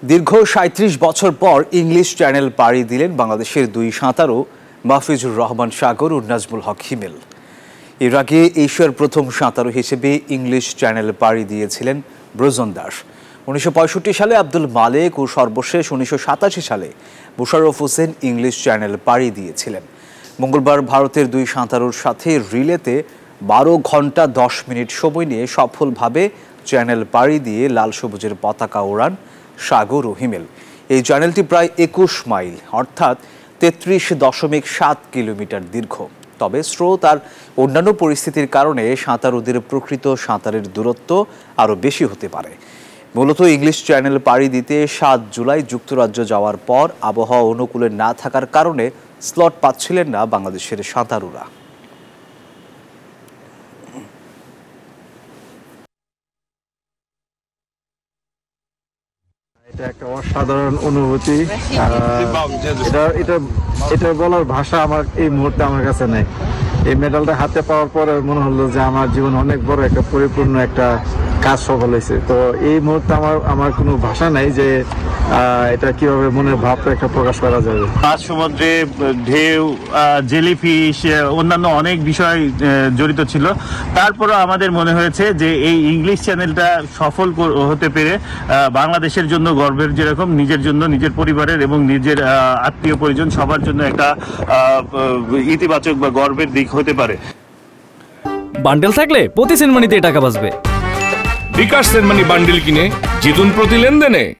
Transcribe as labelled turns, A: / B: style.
A: দীর্ঘ ৩৭ বছর পর ইংলিশ চ্যানেল পাড়ি দিলেন বাংলাদেশের দুই সাঁতারু মাহফিজুর রহমান সাগর ও নাজমুল হক হিমেল। এর আগে এশিয়ার প্রথম সাঁতারু হিসেবে ইংলিশ চ্যানেল পাড়ি দিয়েছিলেন ব্রজন দাস। ১৯৬৫ সালে আব্দুল মালেক ও সর্বশেষ ১৯৮৭ সালে মোশাররফ হোসেন ইংলিশ চ্যানেল পাড়ি দিয়েছিলেন। মঙ্গলবার ভারতের দুই সাঁতারুর সাথে রিলেতে ১২ ঘন্টা ১০ মিনিট সময় নিয়ে সফলভাবে চ্যানেল পাড়ি দিয়ে লাল সবুজের পতাকা ওড়ান সাগর ও হিমেল। এই চ্যানেলটি প্রায় ২১ মাইল অর্থাৎ ৩৩.৭ কিলোমিটার দীর্ঘ। তবে স্রোত আর অন্যান্য পরিস্থিতির কারণে সাঁতারুদের প্রকৃত সাঁতারের দূরত্ব আরও বেশি হতে পারে। মূলত ইংলিশ চ্যানেল পাড়ি দিতে ৭ জুলাই যুক্তরাজ্য যাওয়ার পর আবহাওয়া অনুকূলে না থাকার কারণে স্লট পাচ্ছিলেন না বাংলাদেশের সাঁতারুরা।
B: এটা একটা অসাধারণ অনুভূতি। এটা বলার ভাষা আমার এই মুহূর্তে আমার কাছে নেই। এই মেডালটা হাতে পাওয়ার পরে মনে হলো যে আমার জীবন অনেক বড় একটা পরিপূর্ণ একটা কাজ সফল হয়েছে। তো এই মুহূর্তে আমার কোনো ভাষা নাই যে এটা কিভাবে মনের ভাবটা একটা প্রকাশ করা যাবে।
C: মাছ সমুদ্রে ঢেউ, জেলিফিশ, অন্যান্য অনেক বিষয় জড়িত ছিল। তারপরও আমাদের মনে হয়েছে যে এই ইংলিশ চ্যানেলটা সফল হতে পেরে বাংলাদেশের জন্য গর্বের, যেরকম নিজের জন্য, নিজের পরিবারের এবং নিজের আত্মীয় পরিজন সবার জন্য একটা ইতিবাচক বা গর্বের দিক হতে পারে।
D: বান্ডেল থাকলে প্রতি সেনমানিতে টাকা বাঁচবে।
E: বিকাশ সেনমানি বান্ডেল কিনে জিতুন প্রতি লেনদেনে।